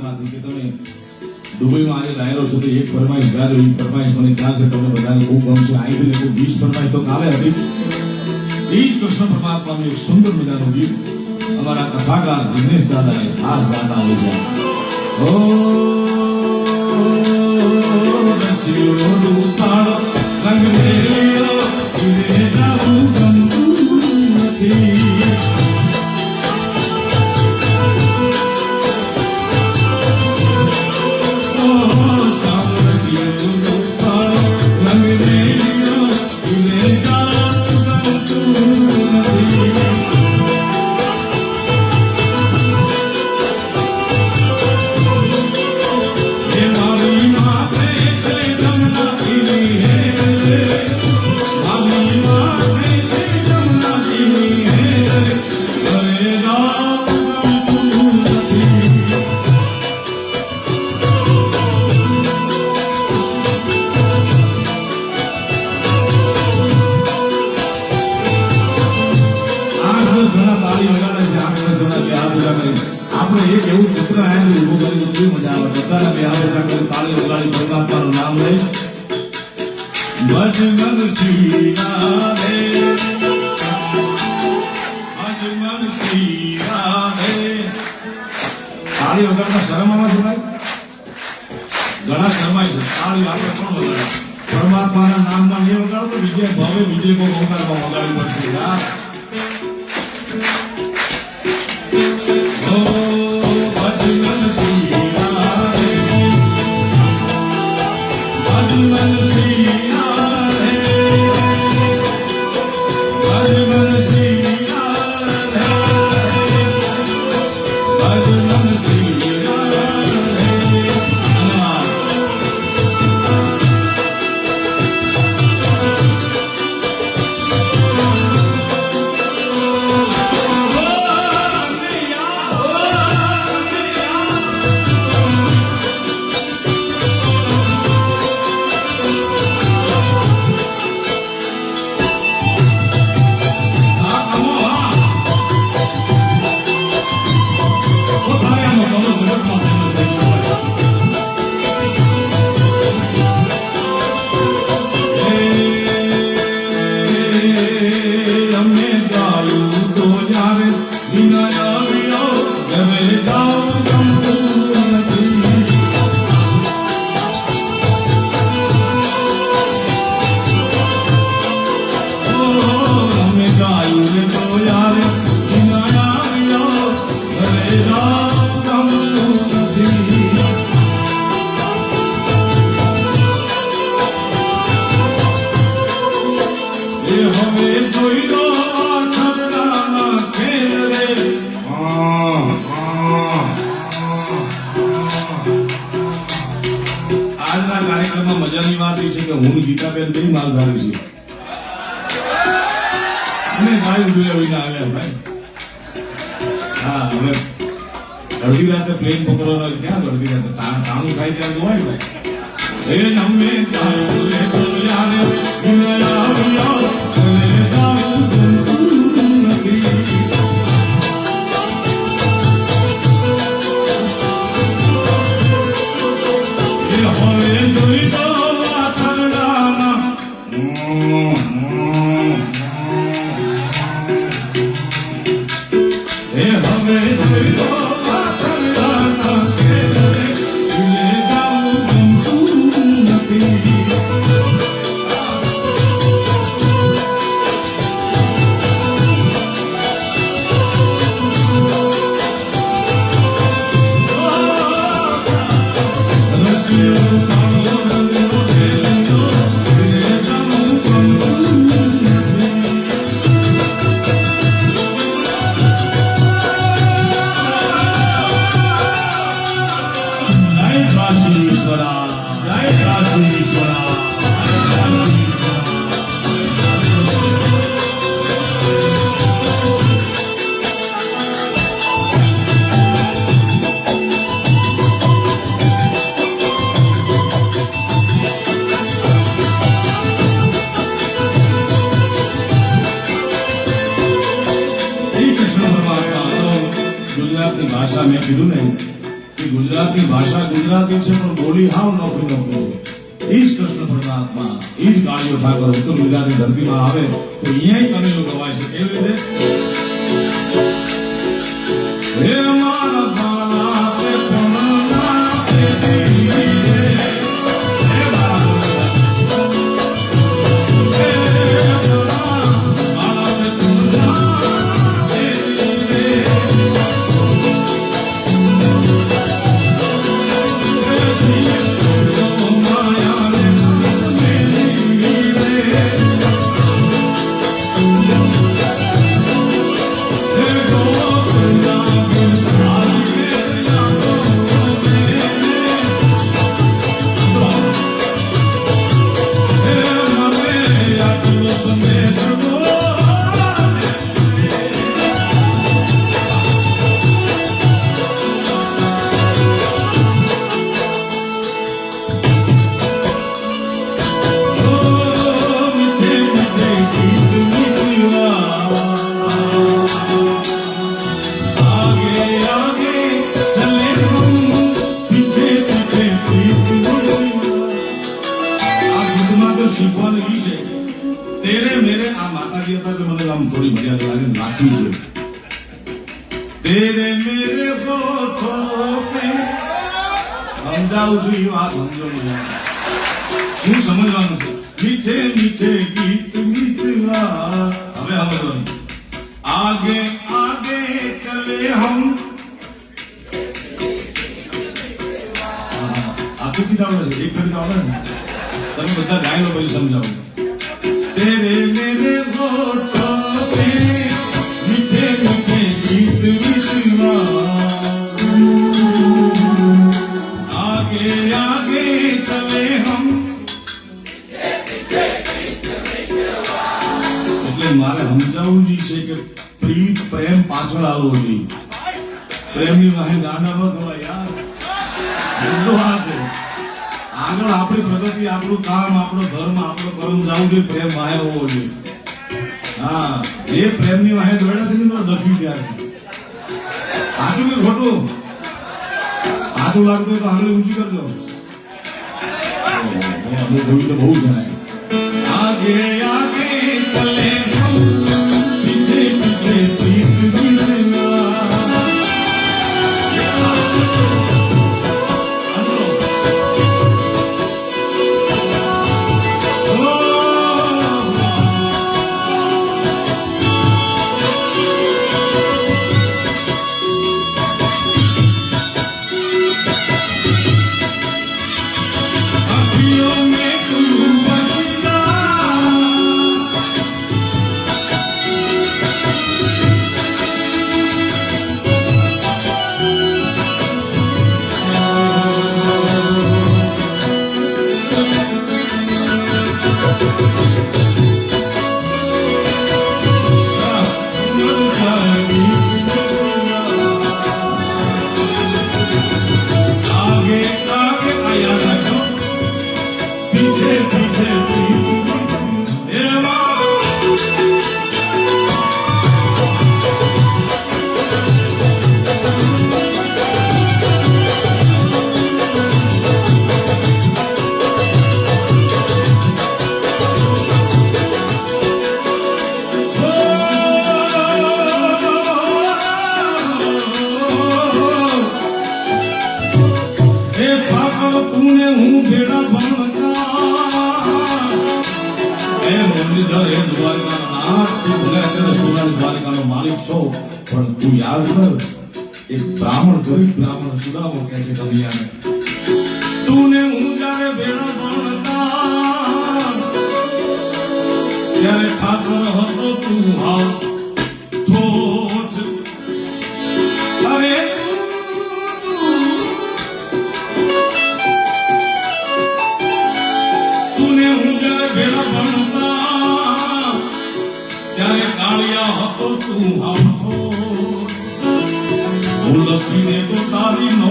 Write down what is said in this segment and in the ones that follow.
ગુજરાતમાંથી કે તમે દુબઈમાં આજે ડાયરો છે તો એક ફરમાઈશ ગાજો એ ફરમાઈશ મને ખ્યાલ છે તમને બધાને ખૂબ ગમશે આવી બી કોઈ 20 ફરમાઈશ તો કાલે હતી એ જ કૃષ્ણ પરમાત્માનું એક સુંદર મજાનું ગીત અમારા કથાકાર દિનેશ દાદાએ ખાસ ગાતા હોય છે ઓ રસિયો રૂપાળો રંગ મેલ્યો રે જાઉં ગમતું નથી આપણે એક એવું ચિત્ર આયા ઉભું કરી તો કેવી મજા આવે બધાને બે આવે કાંઈ તાળી વગાડી પરમાત્માનું નામ લઈ ભજમન શ્રી રાધે ભજમન શ્રી રાધે તાળી વગાડતા શરમ આવે છે ભાઈ ઘણા શરમાય છે તાળી આપણે પણ વગાડે પરમાત્માના નામમાં નહીં વગાડો તો બીજે ભાવે બીજે કોઈ ઓંકારમાં વગાડી પડશે યાર મજાની વાત એ છે કે હું ગીતાબેન બે માલધારી છે અમે ગાયું જોયા વિના આવ્યા ભાઈ હા હવે અડધી રાતે પ્લેન પકડવાનો ક્યાં અડધી રાતે ટાણું ખાઈ ત્યાં જોવાય ભાઈ એ નમે ગાયું રે તો યાર ગુજરાતી ભાષા ગુજરાતી છે પણ બોલી હાવ નોકરી નોકરી છે ઈશ કૃષ્ણ પરમાત્મા ઈશ ગાળીઓ ઠાકોર ઉત્તર ગુજરાતની ધરતીમાં આવે તો અહીંયા કનૈયો ગવાય છે કેવી રીતે હે મારા બાલા તે પણના તે तेरे मेरे आ माताजी હતા કે મને આમ થોડી મર્યાદા લાગે નાખી છે तेरे मेरे होठो पे સમજાવું છું એ વાત સમજો નહીં શું સમજવાનું છે મીઠે મીઠે ગીત મીતવા હવે સમજવાનું आगे आगे चले हम આ તો કીધા છે એક ફરી આવડે ને તમે બધા ગાય લો પછી સમજાવું तेरे मेरे होठों पे मीठे मीठे गीत मीतवा आगे आगे चले हम એટલે મારે સમજાવવું છે કે પ્રીત પ્રેમ પાછળ આવવો જોઈએ પ્રેમની વાહે ગાંડા ન થવા યાર મુદ્દો આ છે આગળ આપણી પ્રગતિ આપણું કામ આપણો ધર્મ આપણો કર્મ જવું જોઈએ પ્રેમ વાહે હોવો જોઈએ હા એ પ્રેમની વાહે દોડ્યા છે ને દફી ત્યારે સાચું કે ખોટું સાચું લાગતું તો આગળ ઊંચી કરજો જોયું તો બહુ જણાય आगे आगे चले हम पीछे पीछे प्रीत गिरना પણ તું યાદ કર એક બ્રાહ્મણ ગરીબ બ્રાહ્મણ સુદામો કહે છે કવિયાને તુને હું જ્યારે ભેળા ભણતા ત્યારે ઠાકર હતો તું હાવ ઠોઠ અરે તુને હું જ્યારે ભેળા ભણતા ત્યારે કાળિયા હતો તું હાવ લખીને તો તારી નો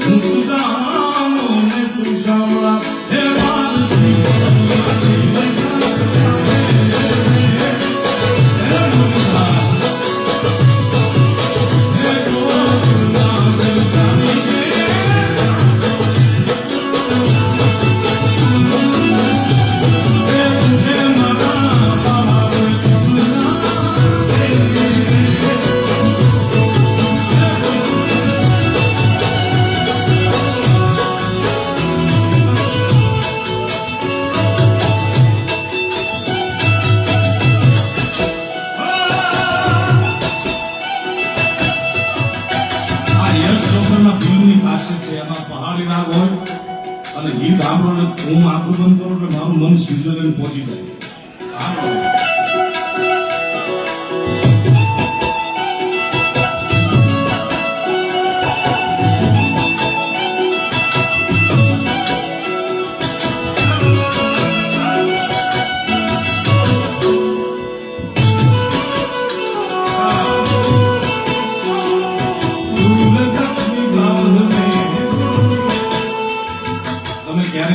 હું સુદામો ને તું સાંભળા હે ભારતી અને ગીત સાંભળો ને હું આંખો બંધ કરું એટલે મારું મન સ્વિટ્ઝરલેન્ડ પહોંચી જાય. સાંભળો.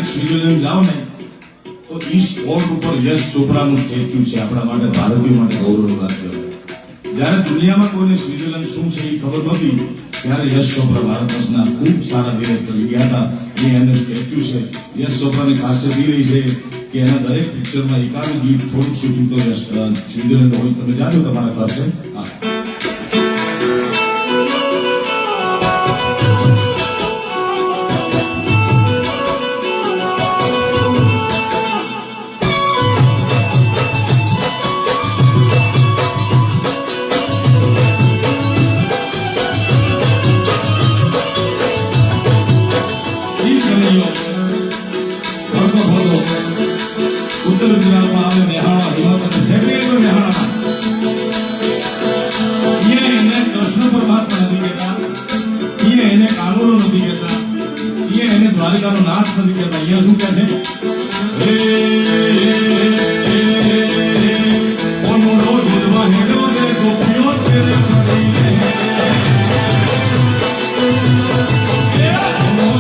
સ્વિટ્ઝરલેન્ડ જાઓ ને તો ઈ સ્પોટ ઉપર યશ ચોપરાનું સ્ટેચ્યુ છે. આપણા માટે ભારતીય માટે ગૌરવની વાત કહેવાય. જ્યારે દુનિયામાં કોઈને સ્વિટ્ઝરલેન્ડ શું છે એ ખબર નહોતી ત્યારે યશ ચોપરા ભારતના ખૂબ સારા ડિરેક્ટર ગયા હતા. એનું સ્ટેચ્યુ છે. યશ ચોપરાની ખાસિયત એ રહી છે કે એના દરેક પિક્ચરમાં એકાદું ગીત થોડુંક શૂટિંગ તો સ્વિટ્ઝરલેન્ડ હોય. તમે જાણો તમારા ઘર છે. હા, ઉત્તર ગુજરાતમાં આવે મેહાણા હિંમત અને સેક્રેટરી મેહાણા એને કૃષ્ણ પરમાત્મા નથી કહેતા, એને કાનૂનો નથી કહેતા, એને દ્વારિકાનો નાથ નથી કહેતા. અહીંયા શું કહે છે? કોનોડો જીલવા હેડો રે ગોપીઓ છે રે કોનોડો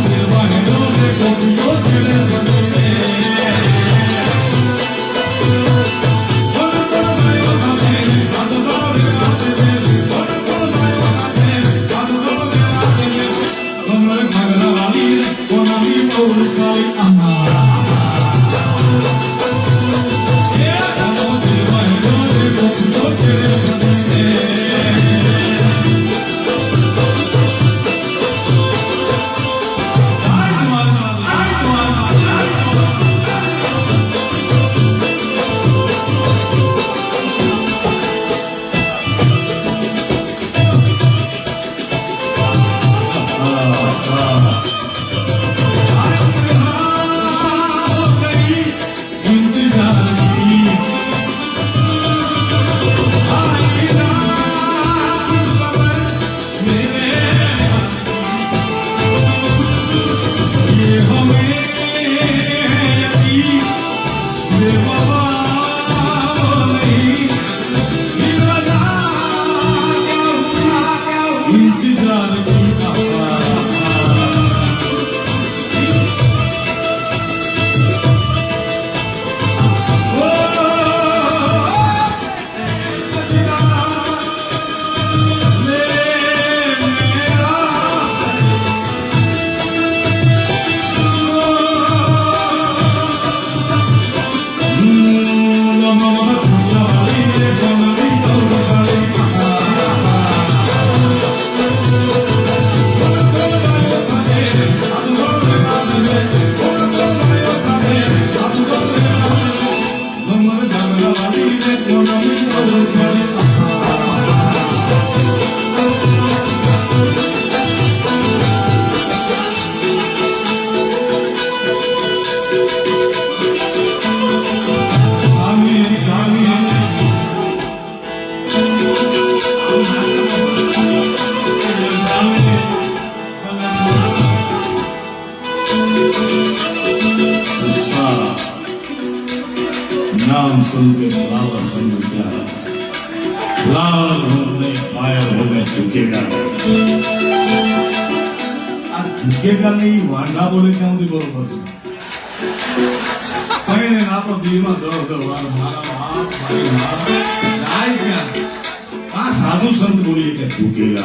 જીલવા હેડો રે ગોપીઓ છે રે नाम सुन के फ्लावर समझ गया, फ्लावर होने फायर हो गए झुकेगा. આ झुकेगा નહીં વાંડા બોલે ત્યાં સુધી બરોબર છે. પણ ના તો દિલમાં દર્દ વાર મારા બાપ મારી માં જાય ક્યાં. આ સાધુ સંત બોલીએ કે झुकेगा.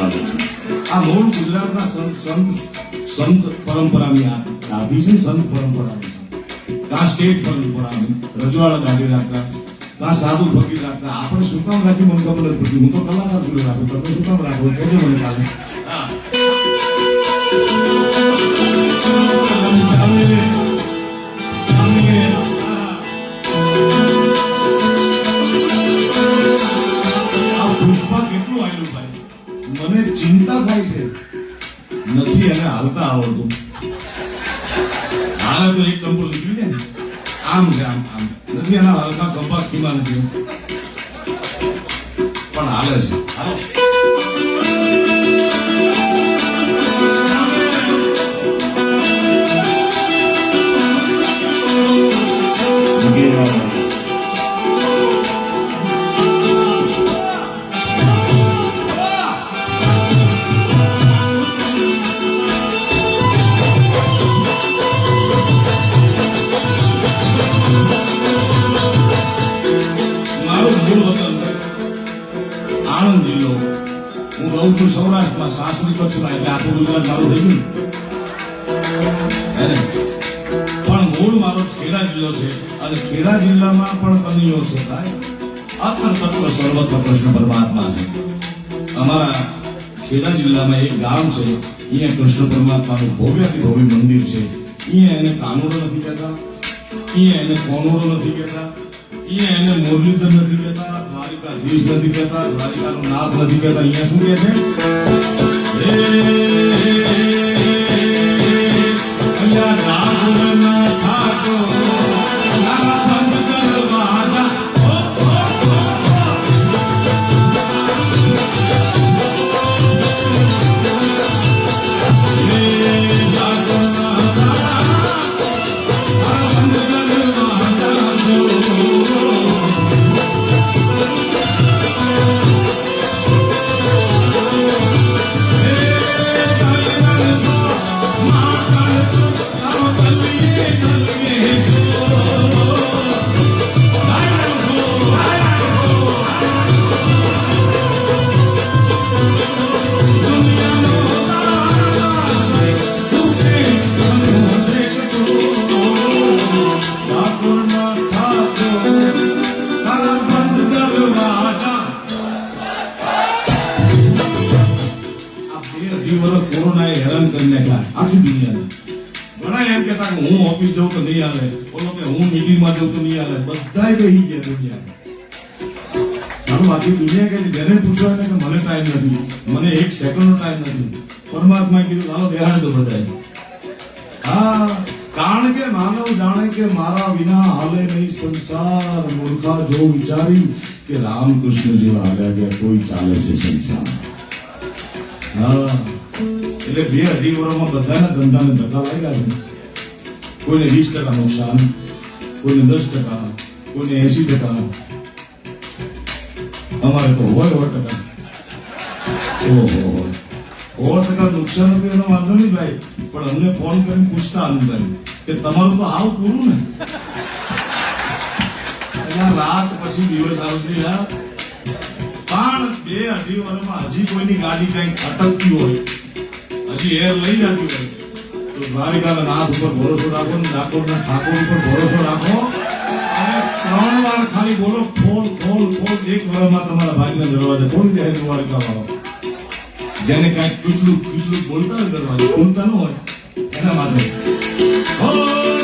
આ મૂળ ગુજરાતના સંત પરંપરાની આ ડાભી છે. સંત પરંપરાની કા સ્ટેટ પરંપરાની રજવાડા કાઢી રાખતા, કા સાધુ ફકીર રાખતા. આપણે શું કામ રાખી મને ખબર નથી પડતી. હું તો કલાકાર જોડે રાખું, તમે શું કામ રાખો કહેજો મને કાલે. આ પુષ્પા કેટલું આવેલું ભાઈ, મને ચિંતા થાય છે નથી એને હાલતા આવડતું. હાલે તો એક ચંપલ નીકળી જાય ને આમ છે આમ આમ નથી એના હલકા ખંભા ખીમા નથી પણ હાલે છે હાલો આણંદ જિલ્લો હું રહું છું સૌરાષ્ટ્રમાં સાસરી કચ્છમાં એટલે આખું ગુજરાત મારું થઈ ગયું પણ મૂળ મારો ખેડા જિલ્લો છે અને ખેડા જિલ્લામાં પણ કનૈયો છે થાય આત્મ તત્વ સર્વત્ર કૃષ્ણ પરમાત્મા છે અમારા ખેડા જિલ્લામાં એક ગામ છે અહીંયા કૃષ્ણ પરમાત્માનું ભવ્યાતિ ભવ્ય મંદિર છે અહીંયા એને કાનોડો નથી કહેતા અહીંયા એને કોનોડો નથી કહેતા અહીંયા એને મુરલીધર નથી કહેતા દ્વારિકાધીશ નથી કહેતા દ્વારિકાનો નાથ નથી કહેતા અહીંયા શું કહે છે અહીંયા નાથના થાકો તારા બંધ દરવાજા કોરોનાએ હેરાન કરી નાખ્યા આખી દુનિયાને ઘણા એમ કહેતા કે હું ઓફિસ જઉં તો નહીં આવે બોલો કે હું મીટિંગમાં જઉં તો નહીં આવે બધાય બેહી ગયા દુનિયા સારું આખી દુનિયા કે જેને પૂછો એને કે મને ટાઈમ નથી મને એક સેકન્ડનો ટાઈમ નથી પરમાત્માએ કીધું ચાલો બેહાડ દો બધાય હા કારણ કે માનવ જાણે કે મારા વિના હાલે નહીં સંસાર મૂર્ખા જો વિચારી કે રામકૃષ્ણ જેવા હાલ્યા ગયા કોઈ ચાલે છે સંસાર હા એટલે 2-2.5 વર્ષમાં બધાના ધંધાને ધક્કા લાગ્યા છે કોઈને 20% નુકસાન કોઈને 10% કોઈને 80% અમારે તો હોય 100%. ઓહો 100% નુકસાન હતું એનો વાંધો નહીં ભાઈ પણ અમને ફોન કરીને પૂછતા અનુભાઈ કે તમારું તો આવ પૂરું ને એટલે રાત પછી દિવસ આવશે યાર પણ 2-2.5 વર્ષમાં હજી કોઈની ગાડી કંઈક અટકતી હોય હજી એર લઈ જતી હોય તો દ્વારિકાના નાથ ઉપર ભરોસો રાખો ને ડાકોરના ઠાકોર ઉપર ભરોસો રાખો અને 3 વાર ખાલી બોલો ખોલ ખોલ ખોલ 1 વર્ષમાં તમારા ભાગના દરવાજા ખોલી દે દ્વારિકા વાળો જેને કાંઈક કીચડું બોલતા હોય દરવાજા ખોલતા ન હોય એના માટે ઓ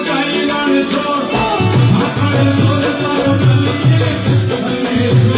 કાઈલાને છોડ માખણ છોડ તારો ગલીએ દુનિયાનો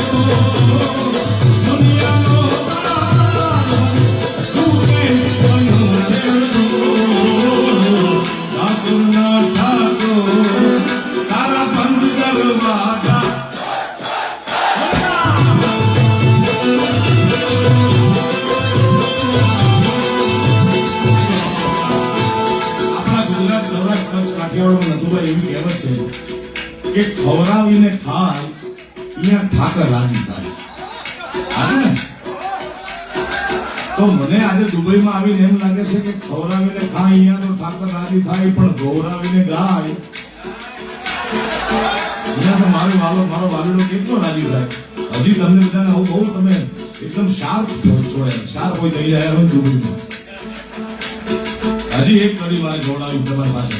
કે ખવડાવીને ખાય અહીંયા ઠાકર રાજી થાય ને તો મને આજે દુબઈમાં આવીને એમ લાગે છે કે ખવડાવીને ખાય અહીંયા તો ઠાકર રાજી થાય પણ ગૌરાવીને ગાય અહીંયા તો મારો વાલીડો કેટલો રાજી થાય હજી તમને બધાને હું બહુ તમે એકદમ શાર્પ છોડે શાર્પ હોય થઈ જાય હવે દુબઈમાં હજી એક કડી મારે જોડાવીશ તમારી પાસે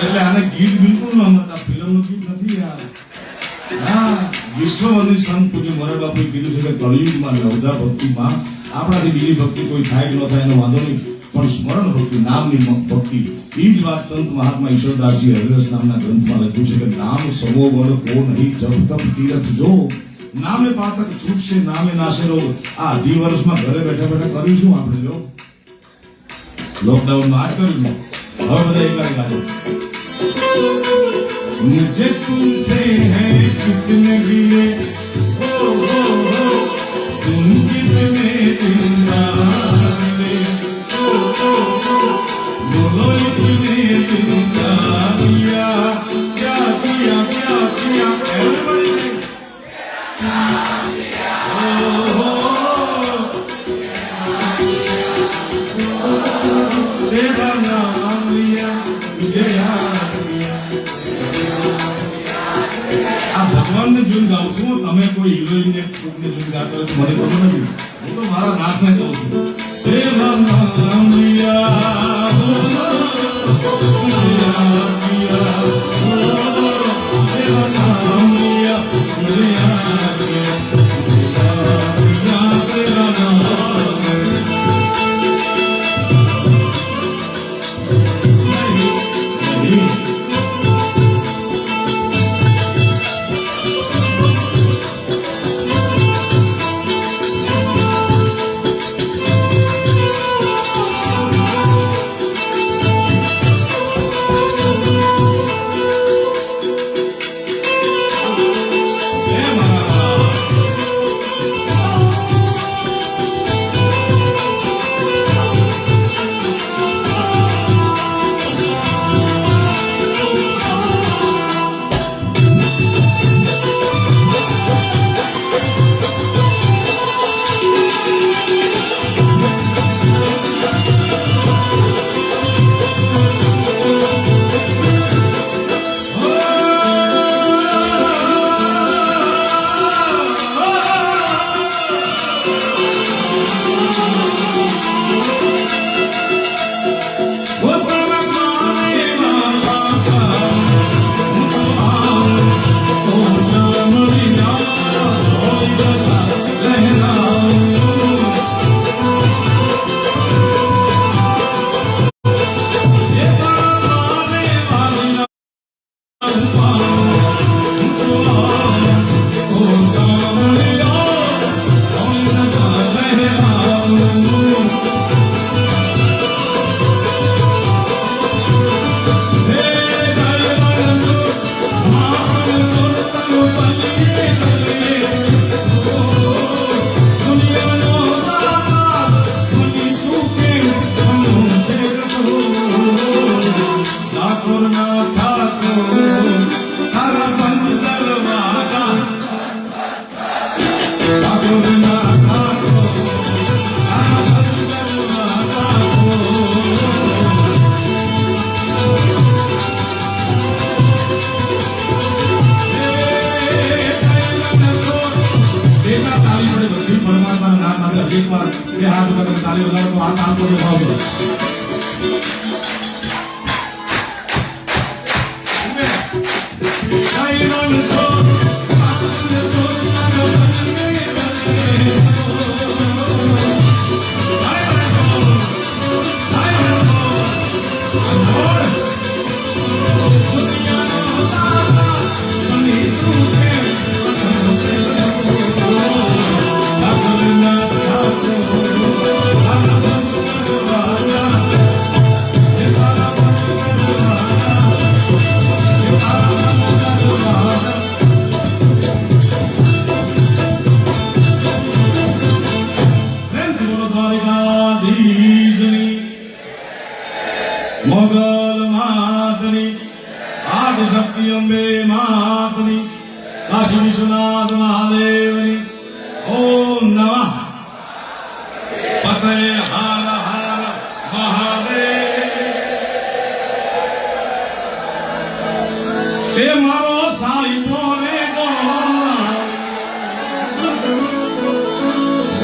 એટલે આને ગીત બિલકુલ ન મત, આ ફિલ્મનું ગીત નથી યાર. હા, વિશ્વવંદિત સંત પૂજ્ય મોરારી બાપુએ કીધું છે કે કળિયુગમાં લૌધા ભક્તિમાં આપણાથી બીજી ભક્તિ કોઈ થાય કે ન થાય એનો વાંધો નહીં, પણ સ્મરણ ભક્તિ, નામની ભક્તિ. એ જ વાત સંત મહાત્મા ઈશ્વરદાસજી હરિરસ નામના ગ્રંથમાં લખ્યું છે કે નામ સમો બળ કો નહીં જપ તપ તીરથ જો, નામે પાતક છૂટશે નામે નાશે રોગ. આ 2 વર્ષમાં ઘરે બેઠા બેઠા કરીશું આપણે. જો લોકડાઉનમાં આ કર્યું, હવે બધા એકાદ ગાજો. मुझे तुमसे है कितने गिले हो तुम कितने जिंदाने बोलो इतने दिन क्या किया क्या किया क्या किया everybody say तेरा नाम लिया मुझे याद આ ભગવાનને જોઈને ગાઉં છું. તમે કોઈ હિરોઈન ને કોકને જોઈને ગાતા હોય તો મને ખબર નથી, હું તો મારા નાથને કહું છું. તેરા નામ લિયા તેરા નામ લિયા મુझे याद किया तेरा नाम બે હાથ ઉપર તાળી બજાવો તો આ કામ કરો ભાવ મોગલ માતની આદિશક્તિ અંબે માતની કાશી વિશ્વનાથ મહાદેવની ઓમ નમઃ પતય હર હર મહાદેવ એ મારો સાઈબો રે ગોવાલા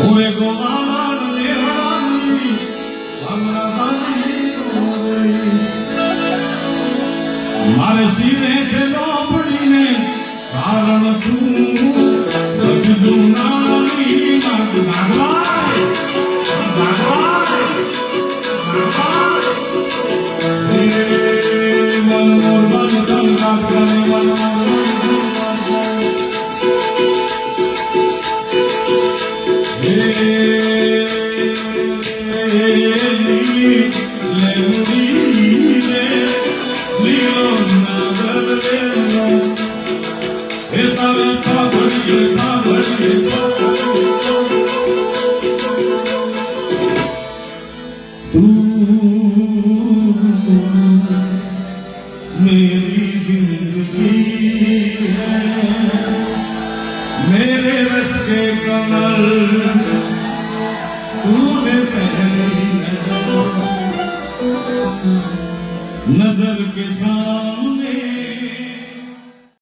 ઓરે ગોવાલા ને હરાની સંગરાની મારે સીને છે ચોપડીને કારણ છું બધું નાની નાગલાય હે મનોર બંધન રાખે मेरी जिंदगी है मेरे रस के कमल तूने पहली नजर के साथ